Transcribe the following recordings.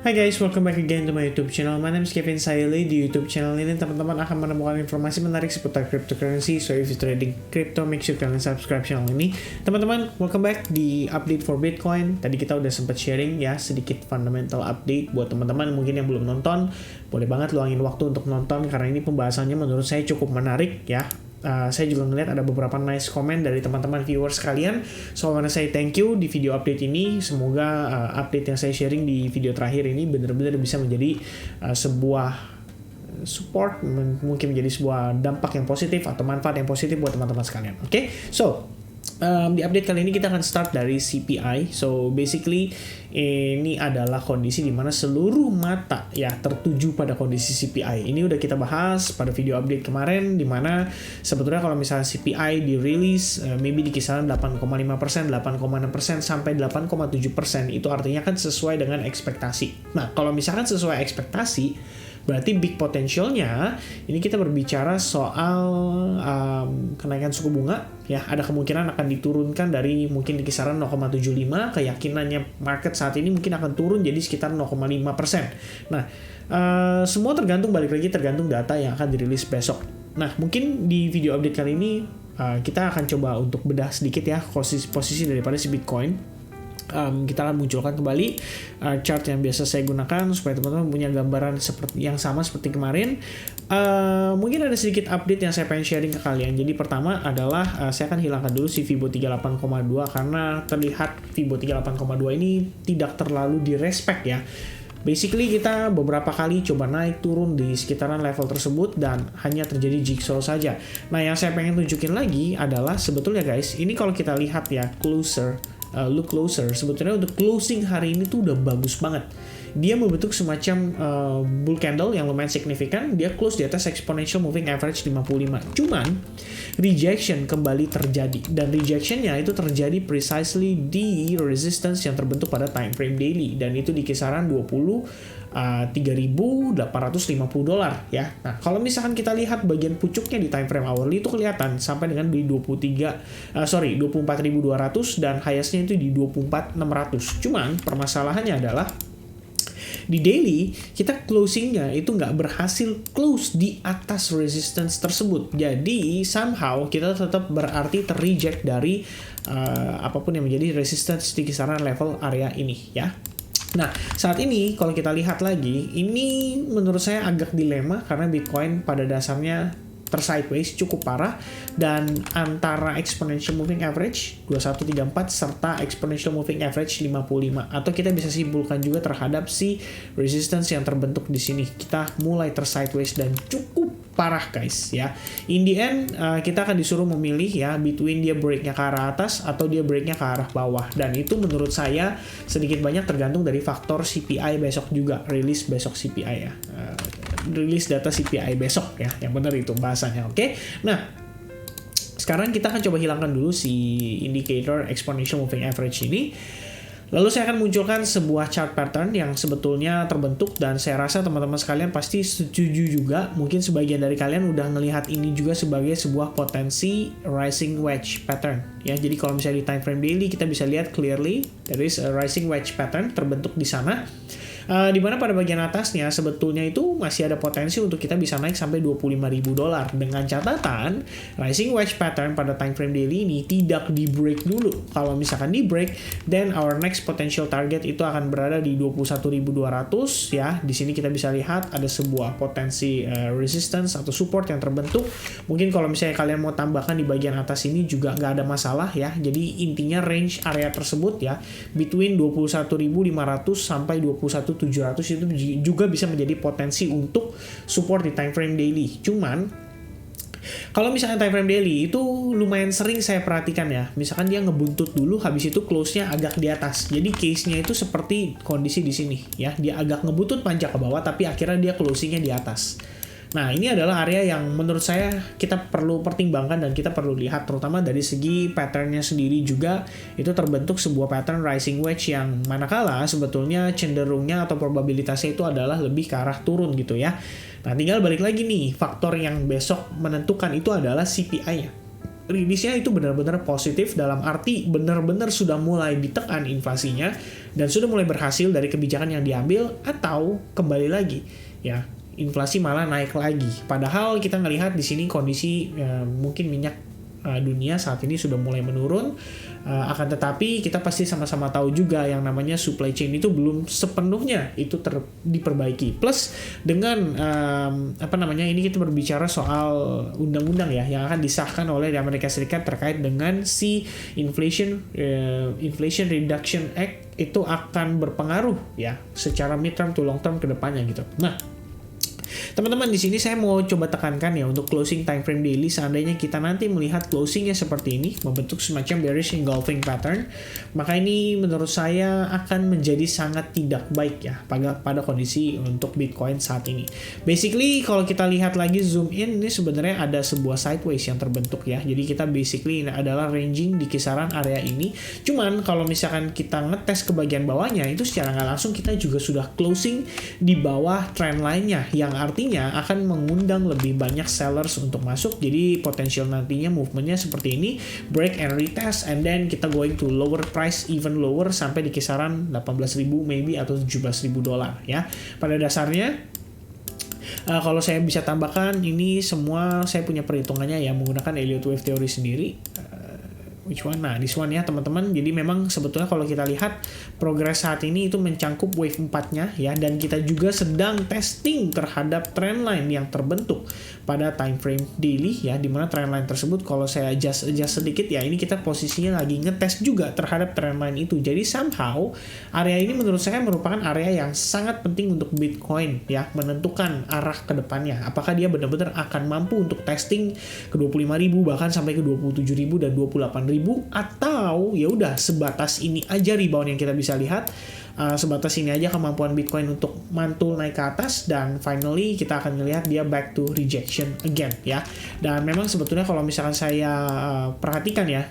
Hai guys, welcome back again to my YouTube channel. My name is Kevin Saili. Di YouTube channel ini teman-teman akan menemukan informasi menarik seputar cryptocurrency. So if you trading crypto, make sure kalian subscribe channel ini. Teman-teman, welcome back di update for Bitcoin. Tadi kita udah sempat sharing ya sedikit fundamental update buat teman-teman mungkin yang belum nonton. Boleh banget luangin waktu untuk nonton karena ini pembahasannya menurut saya cukup menarik ya. Saya juga ngeliat ada beberapa nice comment dari teman-teman viewers kalian. So I wanna say thank you di video update ini. Semoga update yang saya sharing di video terakhir ini benar-benar bisa menjadi sebuah support, mungkin menjadi sebuah dampak yang positif atau manfaat yang positif buat teman-teman sekalian. Oke, so di update kali ini kita akan start dari CPI. So basically ini adalah kondisi di mana seluruh mata ya tertuju pada kondisi CPI. Ini udah kita bahas pada video update kemarin di mana sebetulnya kalau misalnya CPI dirilis maybe di kisaran 8,5%, 8,6% sampai 8,7%, itu artinya kan sesuai dengan ekspektasi. Nah, kalau misalkan sesuai ekspektasi berarti big potentialnya ini kita berbicara soal kenaikan suku bunga ya, ada kemungkinan akan diturunkan dari mungkin di kisaran 0,75, keyakinannya market saat ini mungkin akan turun jadi sekitar 0,5%. Nah, semua tergantung, balik lagi tergantung data yang akan dirilis besok. Nah, mungkin di video update kali ini kita akan coba untuk bedah sedikit ya posisi daripada si Bitcoin. Kita akan munculkan kembali chart yang biasa saya gunakan supaya teman-teman punya gambaran seperti yang sama seperti kemarin. Mungkin ada sedikit update yang saya pengen sharing ke kalian. Jadi pertama adalah saya akan hilangkan dulu si Fibo 38,2 karena terlihat Fibo 38,2 ini tidak terlalu direspek ya. Basically kita beberapa kali coba naik turun di sekitaran level tersebut dan hanya terjadi jigsaw saja. Nah, yang saya pengen tunjukin lagi adalah sebetulnya guys, ini kalau kita lihat ya look closer, sebetulnya untuk closing hari ini tuh udah bagus banget. Dia membentuk semacam bull candle yang lumayan signifikan. Dia close di atas exponential moving average 55. Cuman rejection kembali terjadi, dan rejectionnya itu terjadi precisely di resistance yang terbentuk pada time frame daily, dan itu di kisaran 3.850 dolar ya. Nah, kalau misalkan kita lihat bagian pucuknya di time frame hourly itu kelihatan sampai dengan di 24.200 dan highest-nya itu di 24.600. Cuman permasalahannya adalah di daily kita closingnya itu nggak berhasil close di atas resistance tersebut. Jadi somehow kita tetap berarti terreject dari apapun yang menjadi resistance di kisaran level area ini ya. Nah, saat ini kalau kita lihat lagi, ini menurut saya agak dilema karena Bitcoin pada dasarnya sideways cukup parah, dan antara exponential moving average 2134 serta exponential moving average 55, atau kita bisa simpulkan juga terhadap si resistance yang terbentuk di sini. Kita mulai sideways dan cukup parah guys ya. In the end kita akan disuruh memilih ya between dia breaknya ke arah atas atau dia breaknya ke arah bawah, dan itu menurut saya sedikit banyak tergantung dari faktor CPI besok juga, rilis besok CPI ya, rilis data CPI besok ya, yang benar itu bahasanya. Oke. Nah, sekarang kita akan coba hilangkan dulu si indicator exponential moving average ini. Lalu saya akan munculkan sebuah chart pattern yang sebetulnya terbentuk, dan saya rasa teman-teman sekalian pasti setuju juga. Mungkin sebagian dari kalian udah ngelihat ini juga sebagai sebuah potensi rising wedge pattern ya. Jadi kalau misalnya di time frame daily kita bisa lihat clearly there is a rising wedge pattern terbentuk di sana. Di mana pada bagian atasnya sebetulnya itu masih ada potensi untuk kita bisa naik sampai 25.000 dolar, dengan catatan rising wedge pattern pada time frame daily ini tidak di break dulu. Kalau misalkan di break, then our next potential target itu akan berada di 21.200 ya. Di sini kita bisa lihat ada sebuah potensi resistance atau support yang terbentuk. Mungkin kalau misalnya kalian mau tambahkan di bagian atas ini juga nggak ada masalah ya. Jadi intinya range area tersebut ya between 21.500 sampai 21.700 itu juga bisa menjadi potensi untuk support di time frame daily. Cuman kalau misalkan time frame daily itu lumayan sering saya perhatikan ya, misalkan dia ngebuntut dulu habis itu close-nya agak di atas. Jadi case-nya itu seperti kondisi di sini ya, dia agak ngebuntut panjang ke bawah tapi akhirnya dia closing-nya di atas. Nah, ini adalah area yang menurut saya kita perlu pertimbangkan dan kita perlu lihat, terutama dari segi patternnya sendiri juga. Itu terbentuk sebuah pattern rising wedge yang manakala sebetulnya cenderungnya atau probabilitasnya itu adalah lebih ke arah turun gitu ya. Nah, tinggal balik lagi nih, faktor yang besok menentukan itu adalah CPI-nya. rilisnya itu benar-benar positif dalam arti benar-benar sudah mulai ditekan inflasinya dan sudah mulai berhasil dari kebijakan yang diambil, atau kembali lagi ya inflasi malah naik lagi. Padahal kita ngelihat di sini kondisi mungkin minyak dunia saat ini sudah mulai menurun, akan tetapi kita pasti sama-sama tahu juga yang namanya supply chain itu belum sepenuhnya itu diperbaiki. Plus dengan ini kita berbicara soal undang-undang ya yang akan disahkan oleh Amerika Serikat terkait dengan si Inflation Reduction Act, itu akan berpengaruh ya secara mid-term to long-term ke depannya gitu. Nah, teman-teman, di sini saya mau coba tekankan ya untuk closing time frame daily, seandainya kita nanti melihat closingnya seperti ini, membentuk semacam bearish engulfing pattern, maka ini menurut saya akan menjadi sangat tidak baik ya pada kondisi untuk Bitcoin saat ini. Basically kalau kita lihat lagi zoom in, ini sebenarnya ada sebuah sideways yang terbentuk ya. Jadi kita basically ini adalah ranging di kisaran area ini. Cuman kalau misalkan kita ngetes ke bagian bawahnya, itu secara nggak langsung kita juga sudah closing di bawah trend line-nya, yang artinya akan mengundang lebih banyak sellers untuk masuk. Jadi potensial nantinya movementnya seperti ini, break and retest, and then kita going to lower price, even lower sampai di kisaran 18.000 maybe atau 17.000 dolar ya. Pada dasarnya kalau saya bisa tambahkan, ini semua saya punya perhitungannya ya menggunakan Elliott Wave Theory sendiri. Which one? Nah, this one ya teman-teman. Jadi memang sebetulnya kalau kita lihat progres saat ini itu mencangkup wave 4-nya ya, dan kita juga sedang testing terhadap trendline yang terbentuk pada time frame daily ya, dimana trendline tersebut kalau saya adjust sedikit ya, ini kita posisinya lagi ngetes juga terhadap trendline itu. Jadi somehow area ini menurut saya merupakan area yang sangat penting untuk Bitcoin ya, menentukan arah ke depannya. Apakah dia benar-benar akan mampu untuk testing ke 25.000 bahkan sampai ke 27.000 dan 28.000, atau ya udah sebatas ini aja rebound yang kita bisa lihat, sebatas ini aja kemampuan Bitcoin untuk mantul naik ke atas, dan finally kita akan melihat dia back to rejection again ya. Dan memang sebetulnya kalau misalkan saya perhatikan ya,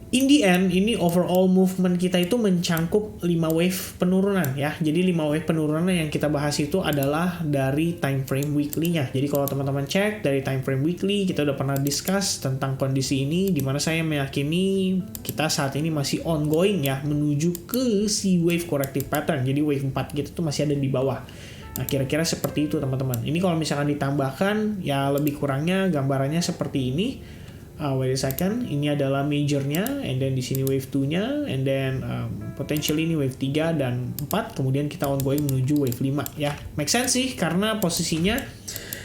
in the end, ini overall movement kita itu mencangkup 5 wave penurunan ya. Jadi 5 wave penurunan yang kita bahas itu adalah dari time frame weekly-nya. Jadi kalau teman-teman cek dari time frame weekly, kita udah pernah discuss tentang kondisi ini, dimana saya meyakini kita saat ini masih ongoing ya, menuju ke si wave corrective pattern. Jadi wave 4 kita tuh masih ada di bawah. Nah, kira-kira seperti itu teman-teman. Ini kalau misalkan ditambahkan, ya lebih kurangnya gambarannya seperti ini. Wait a second, ini adalah majornya, and then di sini wave 2-nya, and then potentially ini wave 3 dan 4, kemudian kita ongoing menuju wave 5 ya. Make sense sih, karena posisinya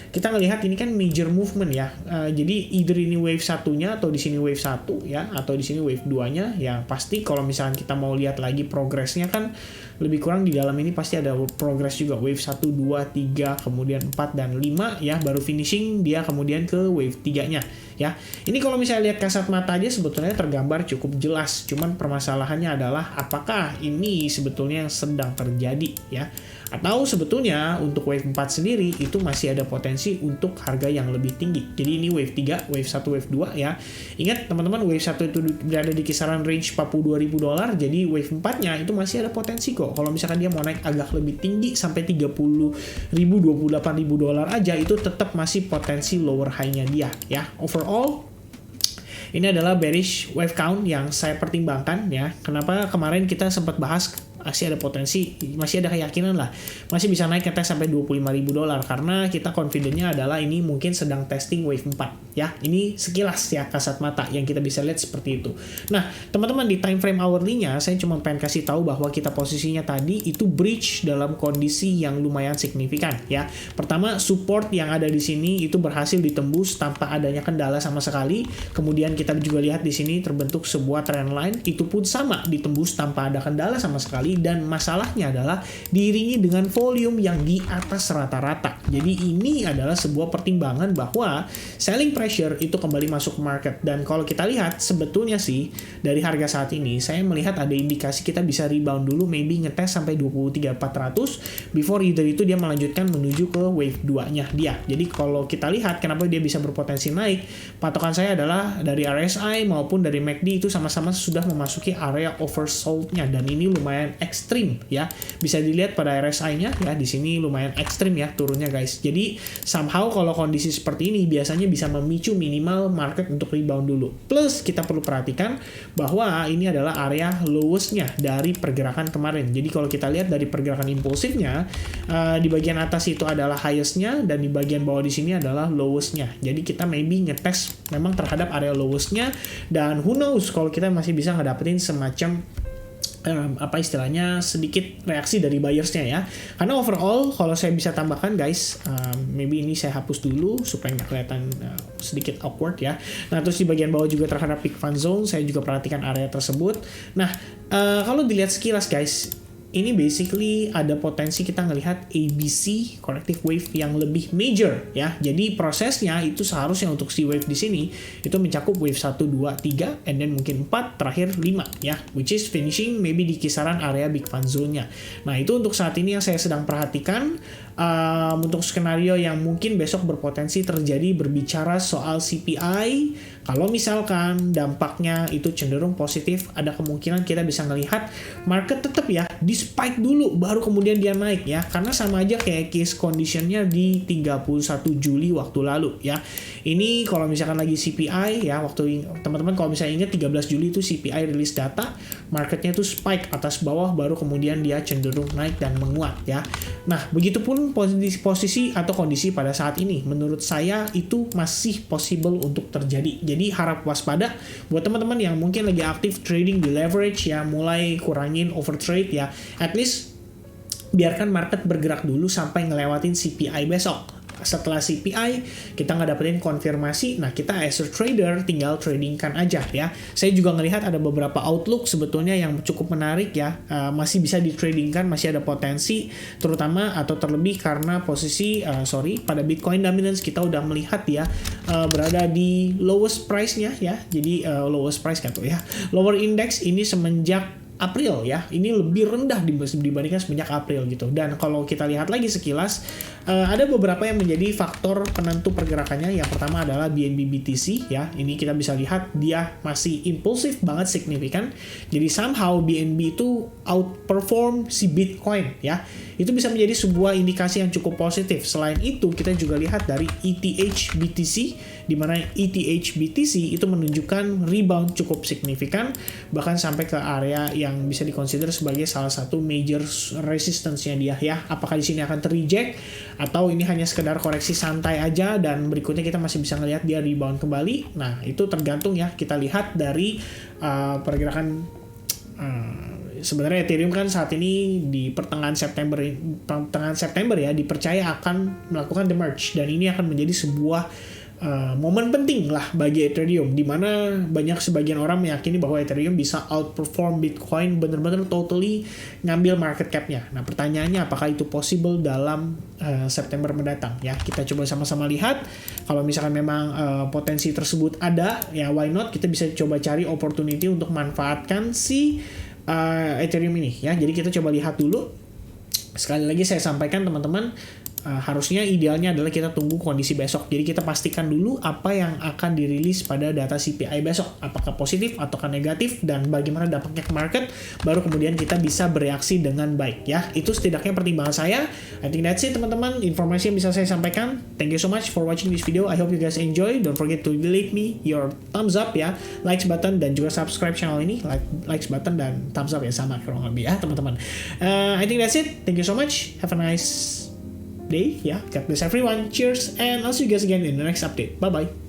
kita ngelihat ini kan major movement ya. Jadi either ini wave 1-nya atau di sini wave 1 ya, atau di sini wave 2-nya. Ya pasti kalau misalkan kita mau lihat lagi progresnya kan lebih kurang di dalam ini pasti ada progress juga, wave 1, 2, 3, kemudian 4 dan 5 ya, baru finishing dia kemudian ke wave 3-nya ya. Ini kalau misalnya lihat kasat mata aja sebetulnya tergambar cukup jelas, cuman permasalahannya adalah apakah ini sebetulnya yang sedang terjadi ya, atau sebetulnya untuk wave 4 sendiri itu masih ada potensi untuk harga yang lebih tinggi. Jadi ini wave 3, wave 1, wave 2 ya. Ingat teman-teman, wave 1 itu berada di kisaran range 42.000 dolar, jadi wave 4-nya itu masih ada potensi kok. Kalau misalkan dia mau naik agak lebih tinggi sampai 30.000, 28.000 dolar aja, itu tetap masih potensi lower high-nya dia ya. Overall, ini adalah bearish wave count yang saya pertimbangkan ya. Kenapa kemarin kita sempat bahas masih ada potensi, masih ada keyakinan lah, masih bisa naik ke tes sampai 25.000 dolar, karena kita confident-nya adalah ini mungkin sedang testing wave 4 ya. Ini sekilas ya kasat mata yang kita bisa lihat seperti itu. Nah teman-teman, di time frame hourly-nya saya cuma pengen kasih tahu bahwa kita posisinya tadi itu breach dalam kondisi yang lumayan signifikan ya. Pertama, support yang ada di sini itu berhasil ditembus tanpa adanya kendala sama sekali. Kemudian kita juga lihat di sini terbentuk sebuah trend line, itu pun sama ditembus tanpa ada kendala sama sekali. Dan masalahnya adalah diiringi dengan volume yang di atas rata-rata. Jadi ini adalah sebuah pertimbangan bahwa selling pressure itu kembali masuk ke market. Dan kalau kita lihat sebetulnya sih dari harga saat ini, saya melihat ada indikasi kita bisa rebound dulu, maybe ngetes sampai 23.400 before either itu dia melanjutkan menuju ke wave 2-nya dia. Jadi kalau kita lihat kenapa dia bisa berpotensi naik, patokan saya adalah dari RSI maupun dari MACD itu sama-sama sudah memasuki area oversold-nya, dan ini lumayan ekstrim ya. Bisa dilihat pada RSI-nya ya, di sini lumayan ekstrim ya turunnya guys. Jadi somehow kalau kondisi seperti ini biasanya bisa memicu minimal market untuk rebound dulu. Plus kita perlu perhatikan bahwa ini adalah area lowest-nya dari pergerakan kemarin. Jadi kalau kita lihat dari pergerakan impulsifnya, di bagian atas itu adalah highest-nya dan di bagian bawah di sini adalah lowest-nya. Jadi kita maybe ngetes memang terhadap area lowest-nya, dan who knows kalau kita masih bisa ngedapetin semacam apa istilahnya sedikit reaksi dari buyers-nya ya. Karena overall kalau saya bisa tambahkan guys, maybe ini saya hapus dulu supaya nggak kelihatan sedikit awkward ya. Nah terus di bagian bawah juga terhadap peak fund zone saya juga perhatikan area tersebut. Nah kalau dilihat sekilas guys, ini basically ada potensi kita ngelihat ABC corrective wave yang lebih major ya. Jadi prosesnya itu seharusnya untuk si wave di sini itu mencakup wave 1, 2, 3 and then mungkin 4, terakhir 5 ya, which is finishing maybe di kisaran area big fund zone-nya. Nah, itu untuk saat ini yang saya sedang perhatikan untuk skenario yang mungkin besok berpotensi terjadi berbicara soal CPI. Kalau misalkan dampaknya itu cenderung positif, ada kemungkinan kita bisa melihat market tetap ya di spike dulu baru kemudian dia naik ya, karena sama aja kayak case conditionnya di 31 Juli waktu lalu ya. Ini kalau misalkan lagi CPI ya, waktu teman-teman kalau misalnya ingat 13 Juli itu CPI rilis data, marketnya itu spike atas bawah baru kemudian dia cenderung naik dan menguat ya. Nah begitupun posisi atau kondisi pada saat ini menurut saya itu masih possible untuk terjadi. Jadi harap waspada buat teman-teman yang mungkin lagi aktif trading di leverage ya, mulai kurangin overtrade ya. At least biarkan market bergerak dulu sampai ngelewatin CPI besok. Setelah CPI kita nggak dapetin konfirmasi, nah kita as a trader tinggal tradingkan aja ya. Saya juga ngelihat ada beberapa outlook sebetulnya yang cukup menarik ya, masih bisa di tradingkan, masih ada potensi, terutama atau terlebih karena posisi pada Bitcoin dominance kita udah melihat ya berada di lowest price-nya ya. Jadi lowest price kan tuh ya, lower index ini semenjak April ya, ini lebih rendah dibandingkan semenjak April gitu. Dan kalau kita lihat lagi sekilas, ada beberapa yang menjadi faktor penentu pergerakannya. Yang pertama adalah BNB BTC ya, ini kita bisa lihat dia masih impulsif banget, signifikan. Jadi somehow BNB itu outperform si Bitcoin ya. Itu bisa menjadi sebuah indikasi yang cukup positif. Selain itu kita juga lihat dari ETH BTC, di mana ETH BTC itu menunjukkan rebound cukup signifikan, bahkan sampai ke area yang bisa dikonsider sebagai salah satu major resistance-nya dia ya. Apakah di sini akan terreject atau ini hanya sekedar koreksi santai aja dan berikutnya kita masih bisa ngelihat dia rebound kembali. Nah, itu tergantung ya. Kita lihat dari pergerakan sebenarnya Ethereum kan saat ini di pertengahan September ya dipercaya akan melakukan the merge, dan ini akan menjadi sebuah momen penting lah bagi Ethereum, di mana sebagian orang meyakini bahwa Ethereum bisa outperform Bitcoin, bener-bener totally ngambil market cap-nya. Nah pertanyaannya apakah itu possible dalam September mendatang ya. Kita coba sama-sama lihat. Kalau misalkan memang potensi tersebut ada ya, why not, kita bisa coba cari opportunity untuk manfaatkan si Ethereum ini ya. Jadi kita coba lihat dulu. Sekali lagi saya sampaikan teman-teman, harusnya idealnya adalah kita tunggu kondisi besok. Jadi kita pastikan dulu apa yang akan dirilis pada data CPI besok, apakah positif ataukah negatif dan bagaimana dampaknya ke market, baru kemudian kita bisa bereaksi dengan baik ya. Itu setidaknya pertimbangan saya. I think that's it teman-teman, informasi yang bisa saya sampaikan. Thank you so much for watching this video. I hope you guys enjoy. Don't forget to leave me your thumbs up ya, likes button, dan juga subscribe channel ini. Likes button dan thumbs up ya, sama kurang lebih ya teman-teman. I think that's it. Thank you so much. Have a nice day. Yeah, God bless everyone. Cheers, and I'll see you guys again in the next update. Bye bye.